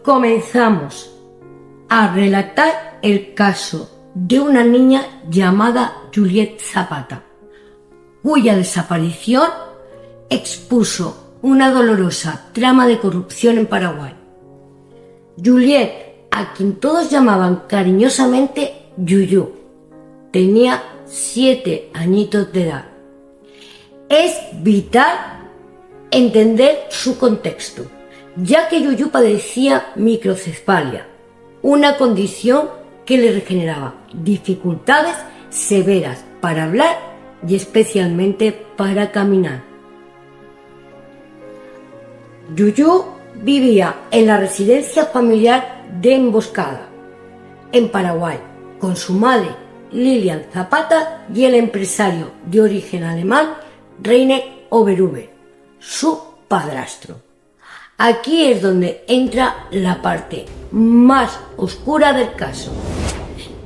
comenzamos a relatar el caso de una niña llamada Juliette Zapata, cuya desaparición expuso una dolorosa trama de corrupción en Paraguay. Juliette, a quien todos llamaban cariñosamente Yuyu, tenía 7 añitos de edad. Es vital entender su contexto, ya que Yuyu padecía microcefalia, una condición que le generaba dificultades severas para hablar y especialmente para caminar. Yuyu vivía en la residencia familiar de Emboscada, en Paraguay, con su madre Lilian Zapata y el empresario de origen alemán Rainer Oberhuber, su padrastro. Aquí es donde entra la parte más oscura del caso.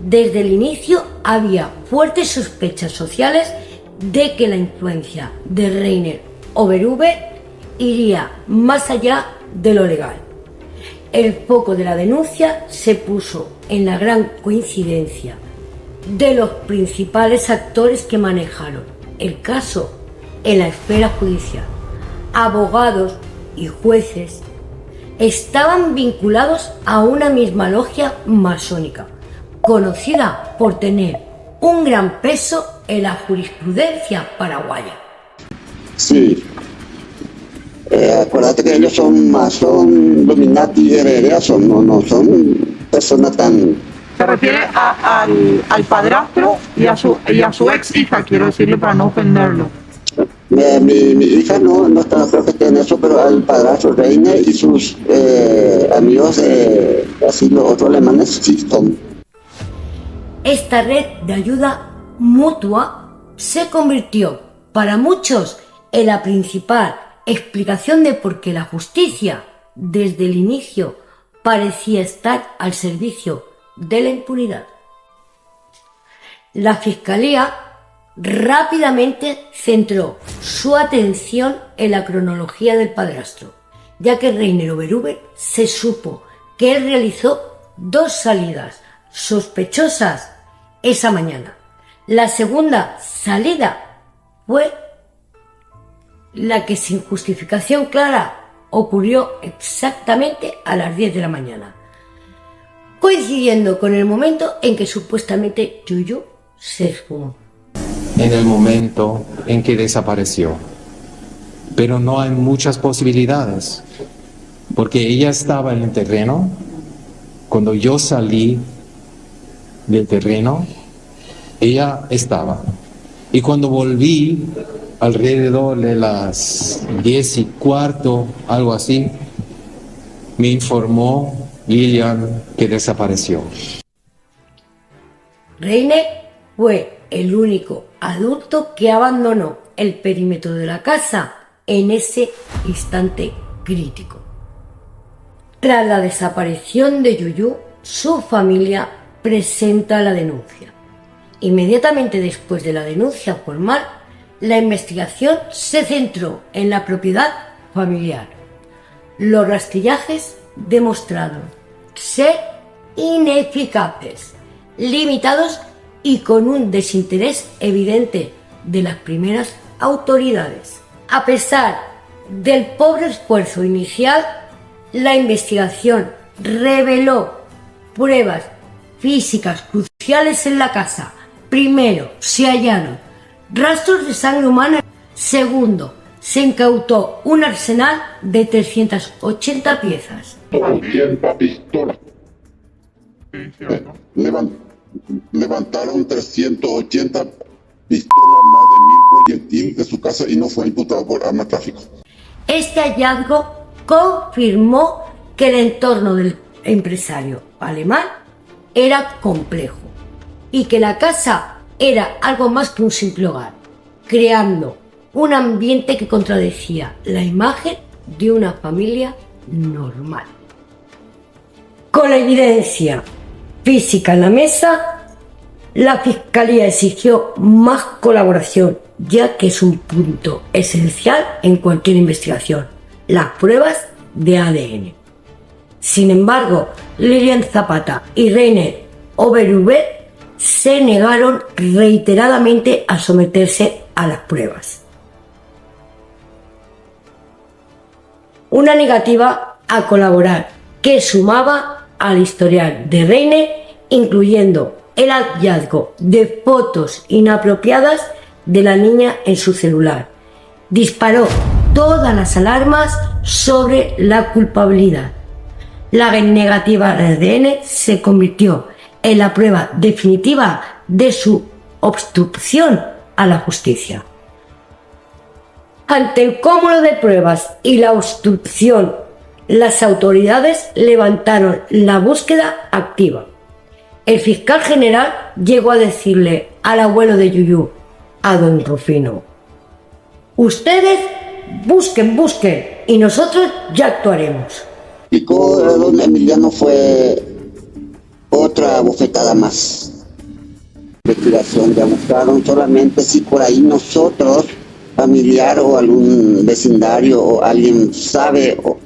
Desde el inicio había fuertes sospechas sociales de que la influencia de Rainer Oberhuber iría más allá de lo legal. El foco de la denuncia se puso en la gran coincidencia de los principales actores que manejaron el caso en la esfera judicial. Abogados y jueces estaban vinculados a una misma logia masónica, conocida por tener un gran peso en la jurisprudencia paraguaya. Sí. Acuérdate que ellos son masón, Illuminati y herederos, no son personas tan... Se refiere al padrastro y a su ex hija, quiero decirle para no ofenderlo. Mi hija no está profeta en eso, pero al padrastro Reine y sus amigos, así los otros alemanes, sí son. Esta red de ayuda mutua se convirtió para muchos en la principal explicación de por qué la justicia desde el inicio parecía estar al servicio de la impunidad. La Fiscalía rápidamente centró su atención en la cronología del padrastro, ya que Rainer Oberhuber se supo que él realizó 2 salidas sospechosas esa mañana. La segunda salida fue la que sin justificación clara ocurrió exactamente a las 10 de la mañana, coincidiendo con el momento en que supuestamente Yuyu se esfumó. En el momento en que desapareció. Pero no hay muchas posibilidades, porque ella estaba en el terreno. Cuando yo salí del terreno, ella estaba. Y cuando volví, alrededor de las 10:15, algo así, me informó Lilian que desapareció. Rainer fue el único adulto que abandonó el perímetro de la casa en ese instante crítico. Tras la desaparición de Yuyu, su familia presenta la denuncia. Inmediatamente después de la denuncia formal, la investigación se centró en la propiedad familiar. Los rastrillajes demostraron ser ineficaces, limitados y con un desinterés evidente de las primeras autoridades. A pesar del pobre esfuerzo inicial, la investigación reveló pruebas físicas cruciales en la casa. Primero, se hallaron rastros de sangre humana. Segundo, se incautó un arsenal de 380 piezas. 80 pistolas. Levantaron 380 pistolas, más de 1000 proyectiles de su casa y no fue imputado por arma de tráfico. Este hallazgo confirmó que el entorno del empresario alemán era complejo y que la casa era algo más que un simple hogar, creando un ambiente que contradecía la imagen de una familia normal. Con la evidencia física en la mesa, la Fiscalía exigió más colaboración, ya que es un punto esencial en cualquier investigación: las pruebas de ADN. Sin embargo, Lilian Zapata y Rainer Oberhuber se negaron reiteradamente a someterse a las pruebas. Una negativa a colaborar que sumaba al historial de Rainer, incluyendo el hallazgo de fotos inapropiadas de la niña en su celular. Disparó todas las alarmas sobre la culpabilidad. La negativa de ADN se convirtió en la prueba definitiva de su obstrucción a la justicia. Ante el cúmulo de pruebas y la obstrucción, las autoridades levantaron la búsqueda activa. El fiscal general llegó a decirle al abuelo de Yuyu, a don Rufino: ustedes busquen, y nosotros ya actuaremos. Picó don Emiliano fue otra bofetada más. Investigación, ya buscaron solamente si por ahí nosotros, familiar o algún vecindario o alguien sabe o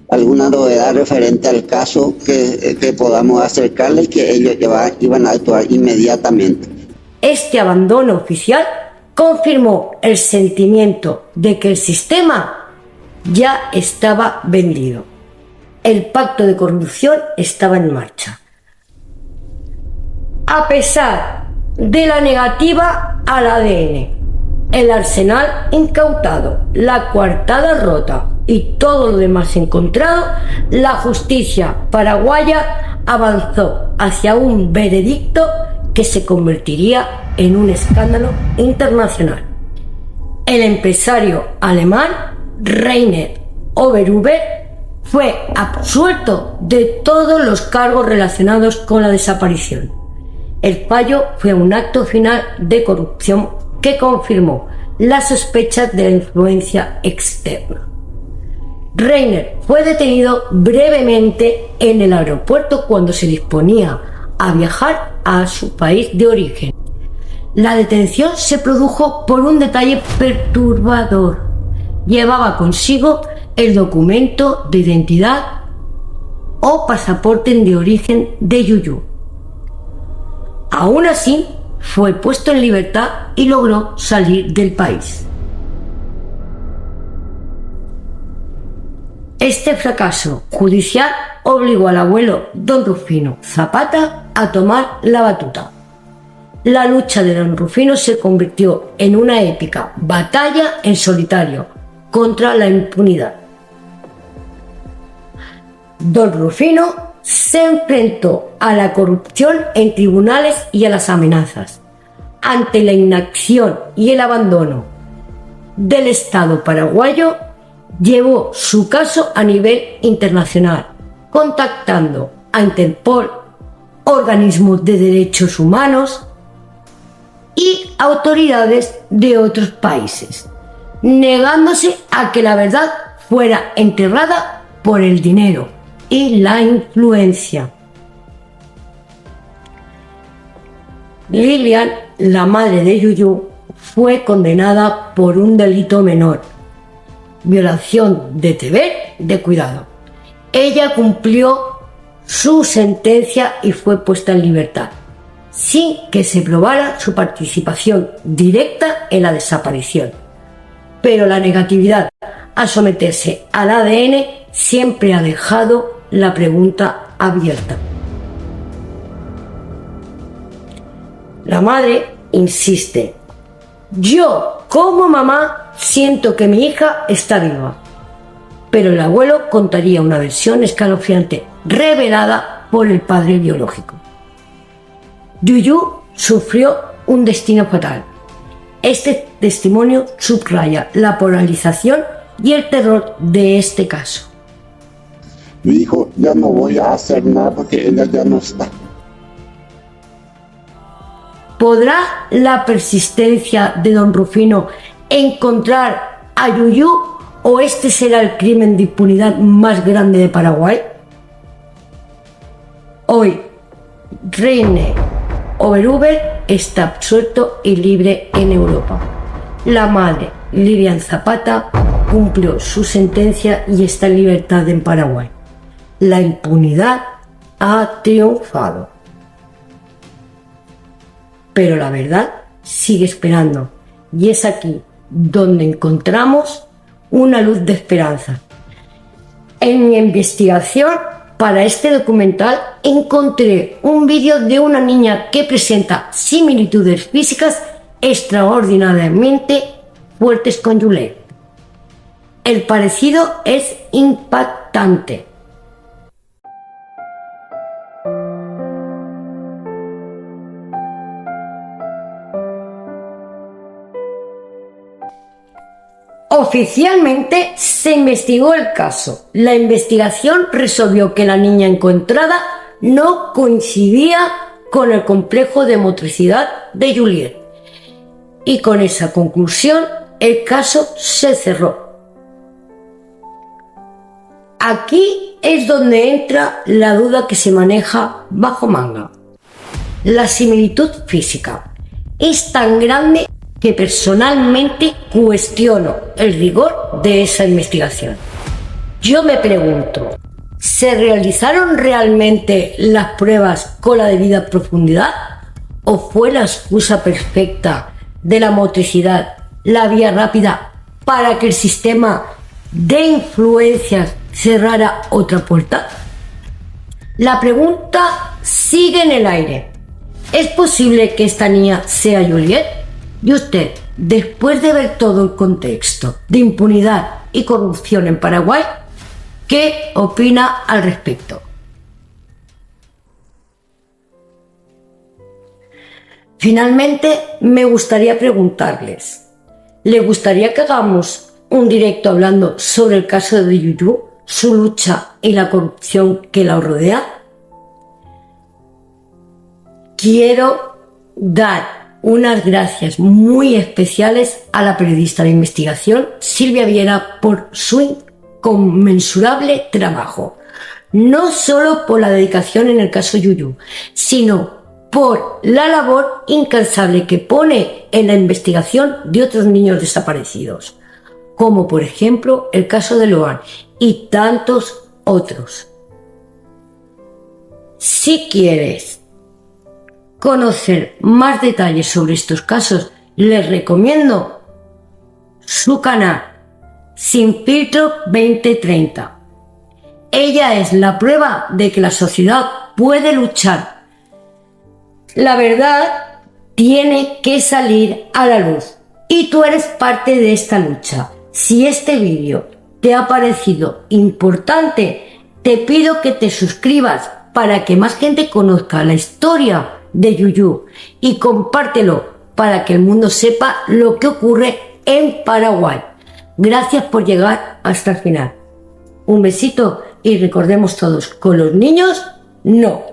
alguna novedad referente al caso que podamos acercarles, que ellos iban a actuar inmediatamente. Este abandono oficial confirmó el sentimiento de que el sistema ya estaba vendido. El pacto de corrupción estaba en marcha. A pesar de la negativa al ADN, el arsenal incautado, la coartada rota y todo lo demás encontrado, la justicia paraguaya avanzó hacia un veredicto que se convertiría en un escándalo internacional. El empresario alemán Rainer Oberhuber fue absuelto de todos los cargos relacionados con la desaparición. El fallo fue un acto final de corrupción que confirmó las sospechas de la influencia externa. Rainer fue detenido brevemente en el aeropuerto cuando se disponía a viajar a su país de origen. La detención se produjo por un detalle perturbador. Llevaba consigo el documento de identidad o pasaporte de origen de Yuyu. Aún así, fue puesto en libertad y logró salir del país. Este fracaso judicial obligó al abuelo don Rufino Zapata a tomar la batuta. La lucha de don Rufino se convirtió en una épica batalla en solitario contra la impunidad. Don Rufino se enfrentó a la corrupción en tribunales y a las amenazas. Ante la inacción y el abandono del Estado paraguayo, llevó su caso a nivel internacional, contactando a Interpol, organismos de derechos humanos y autoridades de otros países, negándose a que la verdad fuera enterrada por el dinero y la influencia. Lilian, la madre de Yuyu, fue condenada por un delito menor, violación de deber de cuidado. Ella cumplió su sentencia y fue puesta en libertad, sin que se probara su participación directa en la desaparición. Pero la negatividad a someterse al ADN siempre ha dejado la pregunta abierta. La madre insiste: yo, como mamá, siento que mi hija está viva. Pero el abuelo contaría una versión escalofriante revelada por el padre biológico. Yuyu sufrió un destino fatal. Este testimonio subraya la polarización y el terror de este caso. Mi hijo, ya no voy a hacer nada porque ella ya no está. ¿Podrá la persistencia de don Rufino encontrar a Yuyu o este será el crimen de impunidad más grande de Paraguay? Hoy, Rainer Oberhuber está absuelto y libre en Europa. La madre, Lilian Zapata, cumplió su sentencia y está en libertad en Paraguay. La impunidad ha triunfado. Pero la verdad sigue esperando, y es aquí donde encontramos una luz de esperanza. En mi investigación para este documental encontré un vídeo de una niña que presenta similitudes físicas extraordinariamente fuertes con Juliette. El parecido es impactante. Oficialmente se investigó el caso. La investigación resolvió que la niña encontrada no coincidía con el complejo de motricidad de Juliette. Y con esa conclusión, el caso se cerró. Aquí es donde entra la duda que se maneja bajo manga. La similitud física es tan grande que personalmente cuestiono el rigor de esa investigación. Yo me pregunto, ¿se realizaron realmente las pruebas con la debida profundidad? ¿O fue la excusa perfecta de la motricidad la vía rápida para que el sistema de influencias cerrara otra puerta? La pregunta sigue en el aire. ¿Es posible que esta niña sea Juliette? Y usted, después de ver todo el contexto de impunidad y corrupción en Paraguay, ¿qué opina al respecto? Finalmente, me gustaría preguntarles, ¿le gustaría que hagamos un directo hablando sobre el caso de Yuyu, su lucha y la corrupción que la rodea? Quiero dar unas gracias muy especiales a la periodista de investigación Silvia Viera por su inconmensurable trabajo. No solo por la dedicación en el caso Yuyu, sino por la labor incansable que pone en la investigación de otros niños desaparecidos, como por ejemplo el caso de Loan y tantos otros. Si quieres conocer más detalles sobre estos casos, les recomiendo su canal Sin Filtro 2030. Ella es la prueba de que la sociedad puede luchar. La verdad tiene que salir a la luz y tú eres parte de esta lucha. Si este vídeo te ha parecido importante, te pido que te suscribas para que más gente conozca la historia de Yuyu y compártelo para que el mundo sepa lo que ocurre en Paraguay. Gracias por llegar hasta el final. Un besito y recordemos todos, con los niños no.